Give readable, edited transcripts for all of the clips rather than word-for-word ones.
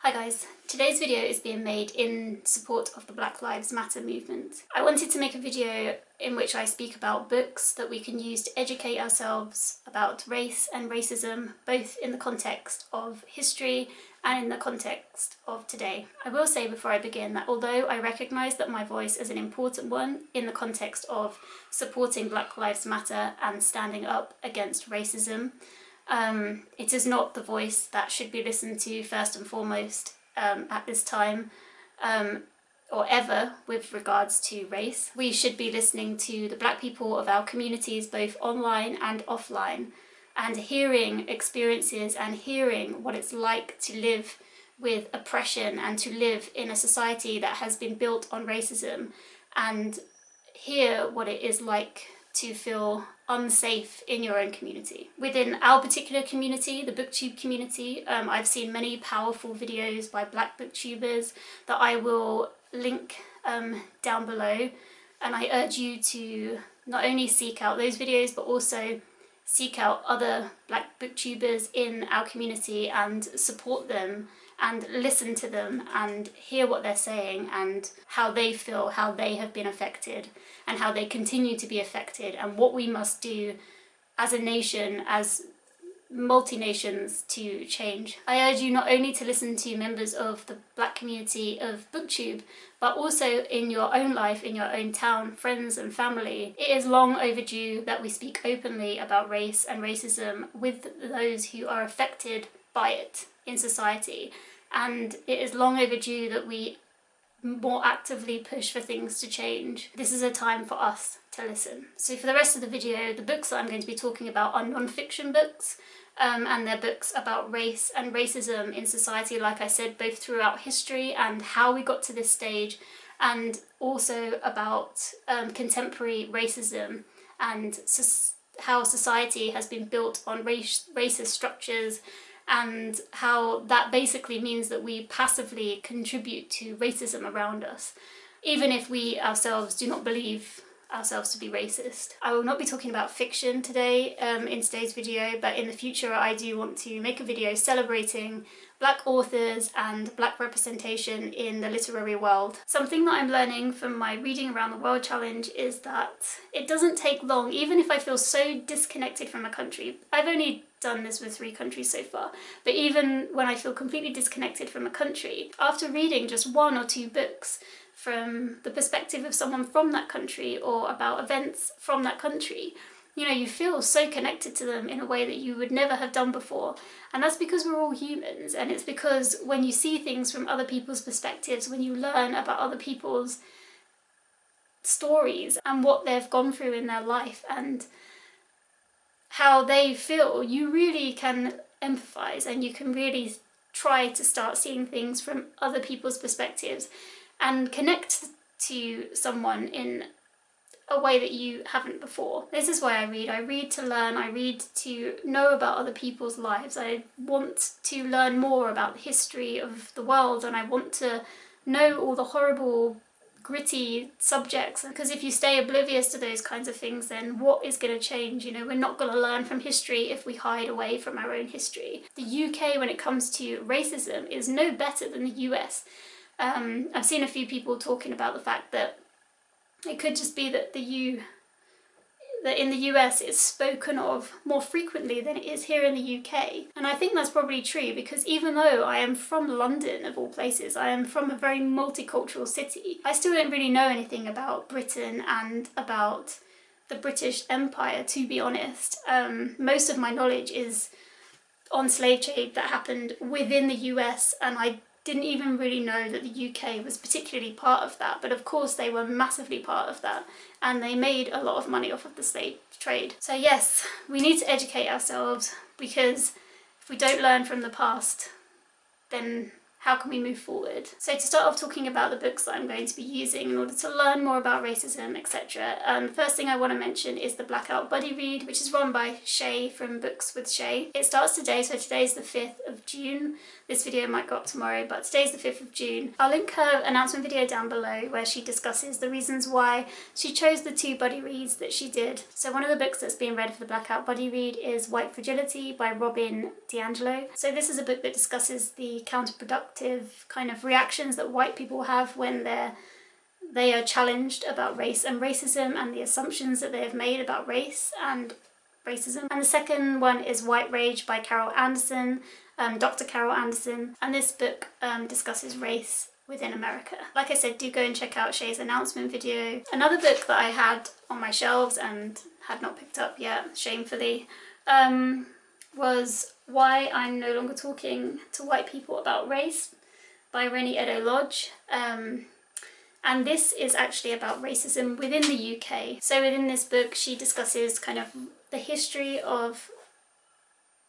Hi guys, today's video is being made in support of the Black Lives Matter movement. I wanted to make a video in which I speak about books that we can use to educate ourselves about race and racism, both in the context of history and in the context of today. I will say before I begin that although I recognise that my voice is an important one in the context of supporting Black Lives Matter and standing up against racism, it is not the voice that should be listened to first and foremost at this time or ever with regards to race. We should be listening to the black people of our communities both online and offline, and hearing experiences and hearing what it's like to live with oppression and to live in a society that has been built on racism, and hear what it is like to feel unsafe in your own community. Within our particular community, the booktube community, I've seen many powerful videos by black booktubers that I will link down below, and I urge you to not only seek out those videos but also seek out other black booktubers in our community and support them and listen to them and hear what they're saying and how they feel, how they have been affected and how they continue to be affected, and what we must do as a nation, as multi-nations, to change. I urge you not only to listen to members of the black community of booktube, but also in your own life, in your own town, friends and family. It is long overdue that we speak openly about race and racism with those who are affected by it in society, and it is long overdue that we more actively push for things to change. This is a time for us to listen. So for the rest of the video, the books that I'm going to be talking about are non-fiction books, and they're books about race and racism in society, like I said, both throughout history and how we got to this stage, and also about contemporary racism and how society has been built on racist structures, and how that basically means that we passively contribute to racism around us, even if we ourselves do not believe ourselves to be racist. I will not be talking about fiction today in today's video, but in the future I do want to make a video celebrating black authors and black representation in the literary world. Something that I'm learning from my Reading Around the World challenge is that it doesn't take long, even if I feel so disconnected from a country. I've only done this with 3 countries so far, but even when I feel completely disconnected from a country, after reading just 1 or 2 books from the perspective of someone from that country or about events from that country, you know, you feel so connected to them in a way that you would never have done before. And that's because we're all humans, and it's because when you see things from other people's perspectives, when you learn about other people's stories and what they've gone through in their life and how they feel, you really can empathise, and you can really try to start seeing things from other people's perspectives and connect to someone in a way that you haven't before. This is why I read. I read to learn, I read to know about other people's lives. I want to learn more about the history of the world, and I want to know all the horrible, gritty subjects, because if you stay oblivious to those kinds of things, then what is going to change? You know, we're not going to learn from history if we hide away from our own history. The UK, when it comes to racism, is no better than the US. I've seen a few people talking about the fact that it could just be that that in the US it's spoken of more frequently than it is here in the UK. And I think that's probably true, because even though I am from London, of all places, I am from a very multicultural city, I still don't really know anything about Britain and about the British Empire, to be honest. Most of my knowledge is on slave trade that happened within the US, and I didn't even really know that the UK was particularly part of that, but of course they were massively part of that, and they made a lot of money off of the slave trade. So yes, we need to educate ourselves, because if we don't learn from the past, then how can we move forward? So to start off talking about the books that I'm going to be using in order to learn more about racism, etc. The first thing I want to mention is the Blackout Buddy Read, which is run by Shay from Books with Shay. It starts today, so today's the 5th of June. This video might go up tomorrow, but today's the 5th of June. I'll link her announcement video down below where she discusses the reasons why she chose the 2 buddy reads that she did. So one of the books that's being read for the Blackout Buddy Read is White Fragility by Robin DiAngelo. So this is a book that discusses the counterproductive destructive kind of reactions that white people have when they are challenged about race and racism, and the assumptions that they have made about race and racism. And the second one is White Rage by Carol Anderson, Dr. Carol Anderson, and this book discusses race within America. Like I said, do go and check out Shay's announcement video. Another book that I had on my shelves and had not picked up yet, shamefully, was Why I'm No Longer Talking to White People About Race by Rennie Edo-Lodge. And this is actually about racism within the UK. So within this book, she discusses kind of the history of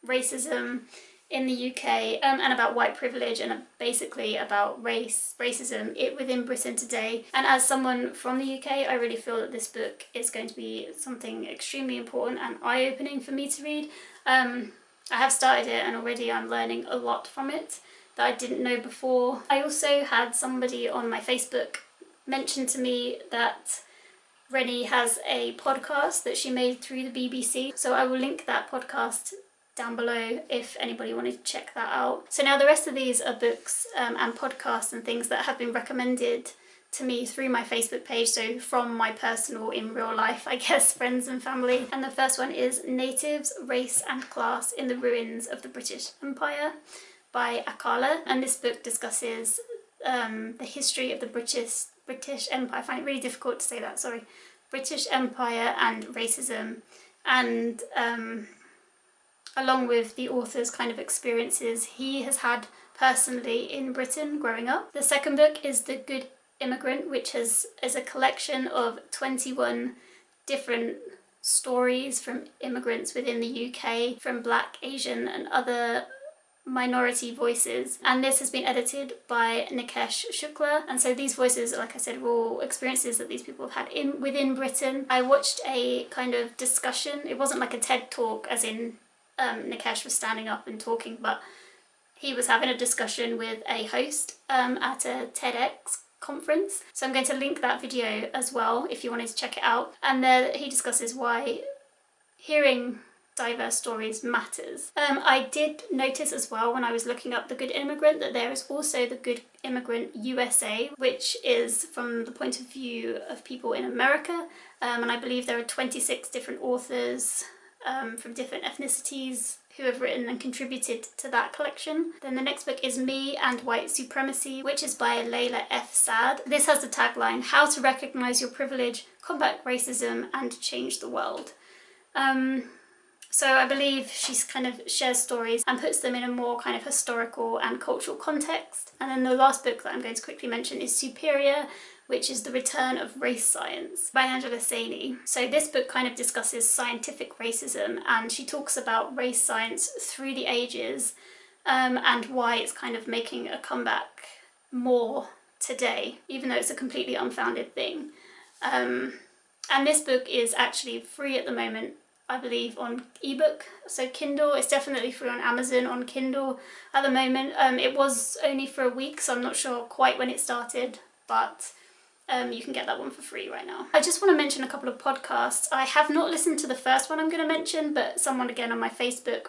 racism in the UK, and about white privilege, and basically about racism within Britain today. And as someone from the UK, I really feel that this book is going to be something extremely important and eye-opening for me to read. I have started it, and already I'm learning a lot from it that I didn't know before. I also had somebody on my Facebook mention to me that Rennie has a podcast that she made through the BBC, so I will link that podcast down below if anybody wanted to check that out. So now the rest of these are books and podcasts and things that have been recommended to me through my Facebook page, so from my personal, in real life, I guess, friends and family. And the first one is Natives, Race and Class in the Ruins of the British Empire by Akala, and this book discusses the history of the British Empire. I find it really difficult to say that, sorry. British Empire and racism, and along with the author's kind of experiences he has had personally in Britain growing up. The second book is The Good Immigrant, which is a collection of 21 different stories from immigrants within the UK, from Black, Asian and other minority voices, and this has been edited by Nikesh Shukla. And so these voices, like I said, were all experiences that these people have had within Britain. I watched a kind of discussion. It wasn't like a TED talk as in Nikesh was standing up and talking, but he was having a discussion with a host at a TEDx conference. So I'm going to link that video as well if you wanted to check it out. And there he discusses why hearing diverse stories matters. I did notice as well when I was looking up The Good Immigrant that there is also The Good Immigrant USA, which is from the point of view of people in America, and I believe there are 26 different authors from different ethnicities who have written and contributed to that collection. Then the next book is Me and White Supremacy, which is by Layla F. Saad. This has the tagline, How to Recognize Your Privilege, Combat Racism and Change the World. So I believe she kind of shares stories and puts them in a more kind of historical and cultural context. And then the last book that I'm going to quickly mention is Superior, which is The Return of Race Science by Angela Saini. So this book kind of discusses scientific racism, and she talks about race science through the ages and why it's kind of making a comeback more today, even though it's a completely unfounded thing. And this book is actually free at the moment, I believe, on ebook, so Kindle. It's definitely free on Amazon on Kindle at the moment. It was only for a week, so I'm not sure quite when it started, but you can get that one for free right now. I just want to mention a couple of podcasts. I have not listened to the first one I'm going to mention, but someone again on my Facebook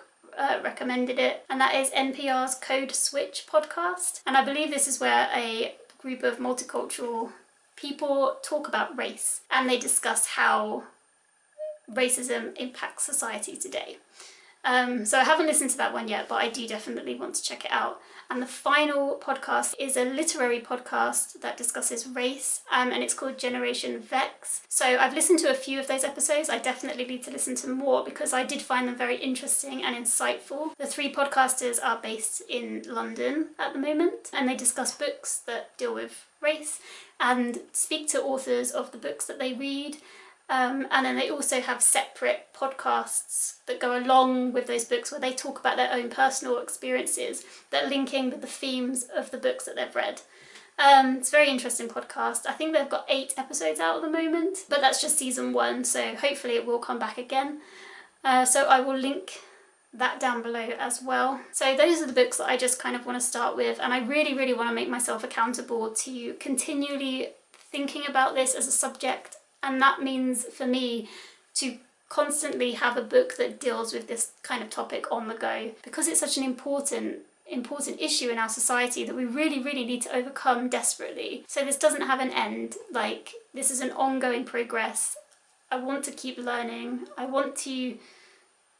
recommended it, and that is NPR's Code Switch podcast. And I believe this is where a group of multicultural people talk about race, and they discuss how racism impacts society today. So I haven't listened to that one yet, but I do definitely want to check it out. And the final podcast is a literary podcast that discusses race, and it's called Generation Vex. So I've listened to a few of those episodes. I definitely need to listen to more because I did find them very interesting and insightful. The three podcasters are based in London at the moment, and they discuss books that deal with race and speak to authors of the books that they read. And then they also have separate podcasts that go along with those books where they talk about their own personal experiences that link in with the themes of the books that they've read. It's a very interesting podcast. I think they've got 8 episodes out at the moment, but that's just season 1, so hopefully it will come back again. So I will link that down below as well. So those are the books that I just kind of want to start with, and I really, really want to make myself accountable to continually thinking about this as a subject. And that means for me to constantly have a book that deals with this kind of topic on the go, because it's such an important important issue in our society that we really, really need to overcome desperately. So this doesn't have an end. Like, this is an ongoing progress. I want to keep learning. I want to,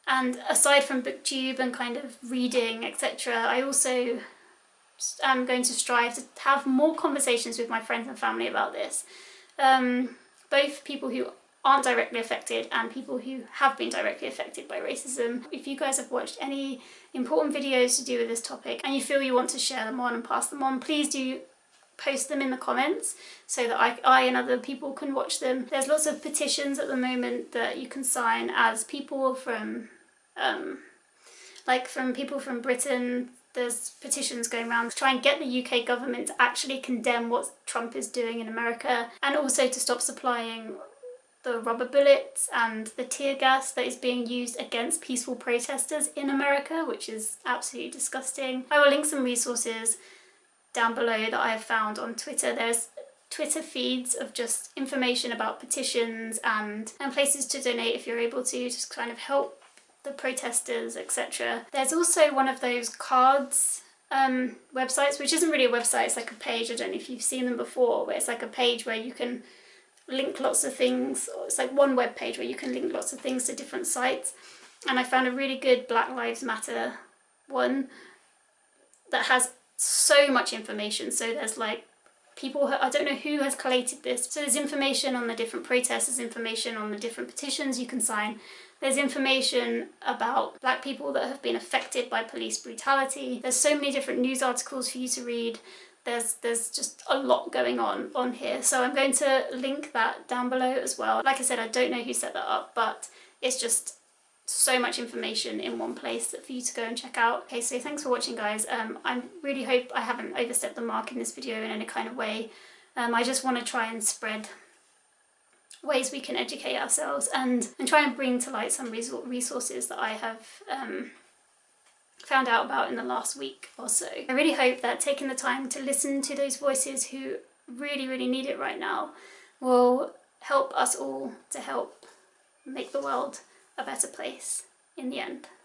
and aside from booktube and kind of reading, etc., I also am going to strive to have more conversations with my friends and family about this. Both people who aren't directly affected and people who have been directly affected by racism. If you guys have watched any important videos to do with this topic and you feel you want to share them on and pass them on, please do post them in the comments so that I and other people can watch them. There's lots of petitions at the moment that you can sign as people from from people from Britain. There's petitions going around to try and get the UK government to actually condemn what Trump is doing in America, and also to stop supplying the rubber bullets and the tear gas that is being used against peaceful protesters in America, which is absolutely disgusting. I will link some resources down below that I have found on Twitter. There's Twitter feeds of just information about petitions and places to donate if you're able to, just kind of help the protesters, etc. There's also one of those cards websites, which isn't really a website, it's like a page. I don't know if you've seen them before, where it's like a page where you can link lots of things, or it's like one web page where you can link lots of things to different sites. And I found a really good Black Lives Matter one that has so much information. So there's like people, I don't know who has collated this. So there's information on the different protests, there's information on the different petitions you can sign. There's information about Black people that have been affected by police brutality. There's so many different news articles for you to read. There's just a lot going on here. So I'm going to link that down below as well. Like I said, I don't know who set that up, but it's just so much information in one place for you to go and check out. Okay, so thanks for watching, guys. I really hope I haven't overstepped the mark in this video in any kind of way. I just want to try and spread ways we can educate ourselves and try and bring to light some resources that I have found out about in the last week or so. I really hope that taking the time to listen to those voices who really, really need it right now will help us all to help make the world a better place in the end.